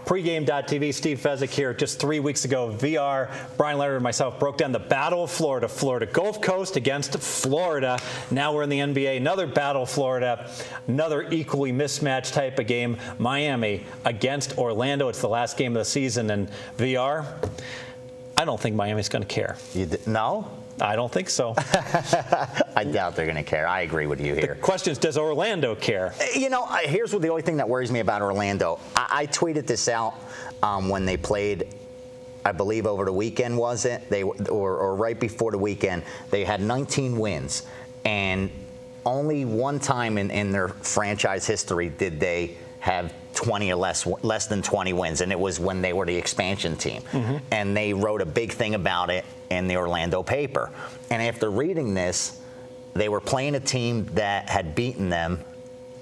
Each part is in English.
Pregame.tv, Steve Fezzik here. Just 3 weeks ago, VR, Bryan, Leonard, and myself broke down the Battle of Florida. Florida Gulf Coast against Florida. Now we're in the NBA. Another Battle of Florida. Another equally mismatched type of game. Miami against Orlando. It's the last game of the season. And VR, I don't think Miami's going to care. No? I don't think so. I doubt they're going to care. I agree with you here. The question is, does Orlando care? You know, here's what the only thing that worries me about Orlando. I tweeted this out when they played, I believe over the weekend, was it? Or right before the weekend. They had 19 wins. And only one time in their franchise history did they have 20 or less than 20 wins, and it was when they were the expansion team. Mm-hmm. And they wrote a big thing about it in the Orlando paper. And after reading this, they were playing a team that had beaten them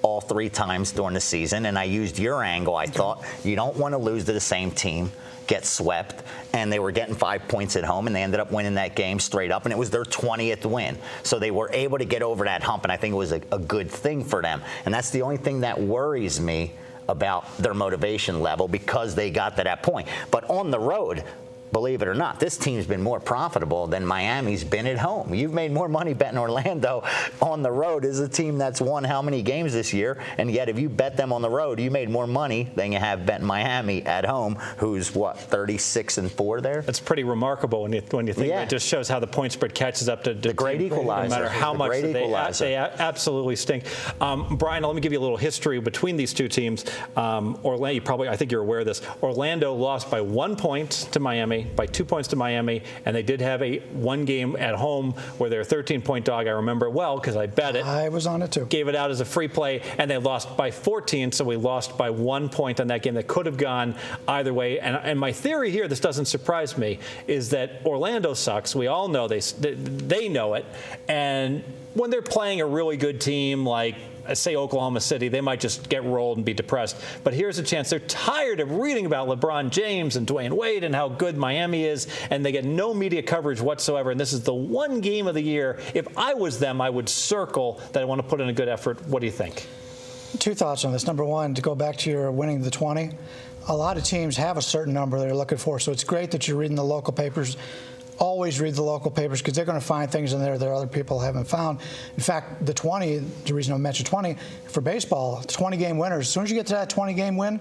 all 3 times during the season, and I used your angle. I thought you don't want to lose to the same team, get swept, and they were getting 5 points at home, and they ended up winning that game straight up, and it was their 20th win. So they were able to get over that hump, and I think it was a good thing for them. And that's the only thing that worries me about their motivation level, because they got to that point. But on the road, believe it or not, this team's been more profitable than Miami's been at home. You've made more money betting Orlando on the road. Is a team that's won how many games this year? And yet, if you bet them on the road, you made more money than you have betting Miami at home, who's what, 36-4 there? That's pretty remarkable when you think it just shows how the point spread catches up to the great equalizer. No matter how much they absolutely stink. Bryan, let me give you a little history between these two teams. Orlando, I think you're aware of this. Orlando lost by 1 point to Miami, by 2 points to Miami, and they did have one game at home where they're a 13-point dog. I remember it well because I bet it. I was on it too. Gave it out as a free play, and they lost by 14, so we lost by 1 point on that game. That could have gone either way. And my theory here, this doesn't surprise me, is that Orlando sucks. We all know they know it. And when they're playing a really good team like, say, Oklahoma City, they might just get rolled and be depressed. But here's a chance. They're tired of reading about LeBron James and Dwayne Wade and how good Miami is, and they get no media coverage whatsoever. And this is the one game of the year. If I was them, I would circle that I want to put in a good effort. What do you think? 2 thoughts on this. Number one, to go back to your winning the 20, a lot of teams have a certain number they're looking for. So it's great that you're reading the local papers. Always read the local papers, because they're going to find things in there that other people haven't found. In fact, the 20, the reason I mentioned 20, for baseball, 20-game winners, as soon as you get to that 20-game win,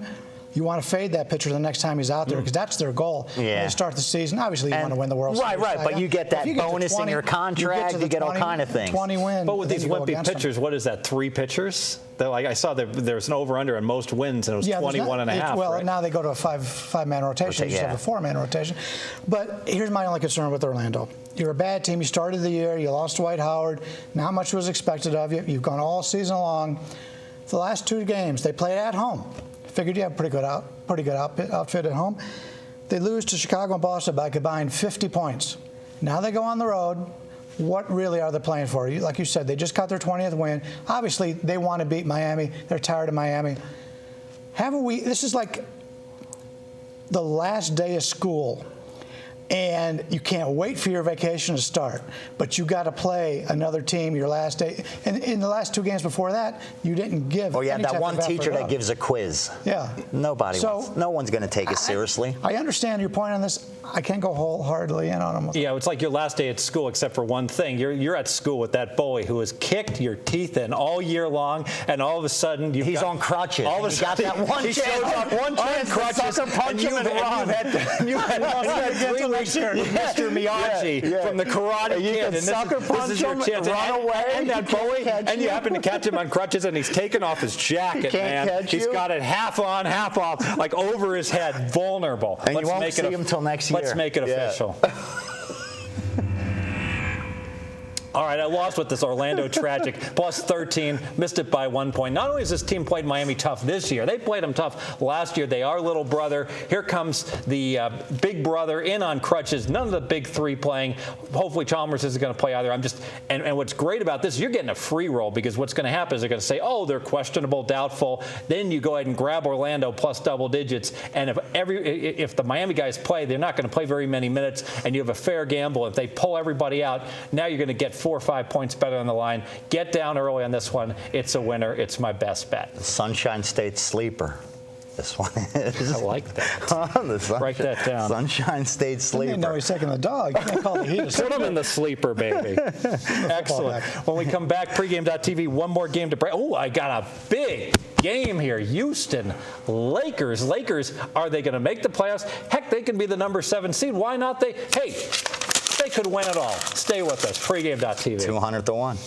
you want to fade that pitcher the next time he's out there, because that's their goal. When they start the season, obviously you want to win the World Series. Right, but you get that bonus in your contract, you get all kind of things. 20 wins. But with these wimpy pitchers, what is that, 3 pitchers? Like I saw there's an over-under on most wins, and it was 21 and a half. Well, right? now they go to a five-man rotation. You just have a 4-man rotation. But here's my only concern with Orlando. You're a bad team. You started the year. You lost Dwight Howard. Not much was expected of you. You've gone all season long. The last 2 games, they played at home. Figured you have a pretty good outfit at home. They lose to Chicago and Boston by combined 50 points. Now they go on the road. What really are they playing for? Like you said, they just got their 20th win. Obviously, they want to beat Miami. They're tired of Miami. This is like the last day of school, and you can't wait for your vacation to start, but you got to play another team your last day. And in the last 2 games before that, you didn't give. Oh yeah, any that type one of teacher effort that gives a quiz. Yeah. No one's going to take it seriously. I understand your point on this. I can't go wholeheartedly in on them. Yeah, it's like your last day at school, except for one thing. You're at school with that bully who has kicked your teeth in all year long, and all of a sudden he's on crutches. All of a sudden, got that one he chance. shows up one chance, crutches, punch him and run. You had 3 weeks here with Mr. Miyagi from the Karate Kid, and this is your chance. Run away, and that bully, and you happen to catch him on crutches, and he's taken off his jacket, man. He's got it half on, half off, like over his head, vulnerable. And you won't see him till next year. Let's make it official. All right, I lost with this Orlando tragic. Plus 13, missed it by 1 point. Not only has this team played Miami tough this year, they played them tough last year. They are little brother. Here comes the big brother in on crutches. None of the big 3 playing. Hopefully Chalmers isn't going to play either. And what's great about this, you're getting a free roll, because what's going to happen is they're going to say, oh, they're questionable, doubtful. Then you go ahead and grab Orlando plus double digits. And if the Miami guys play, they're not going to play very many minutes, and you have a fair gamble. If they pull everybody out, now you're going to get 4 or 5 points better on the line. Get down early on this one. It's a winner. It's my best bet. Sunshine State sleeper. This one is. I like that. Write that down. Sunshine State sleeper. I didn't know he's taking the dog. You can't call the heat. Put him in the sleeper, baby. Excellent. When we come back, pregame.tv, one more game to break. Oh, I got a big game here. Houston, Lakers. Lakers, are they going to make the playoffs? Heck, they can be the number 7 seed. Why not? Hey, they could win it all. Stay with us. Pregame.tv. 200 to 1.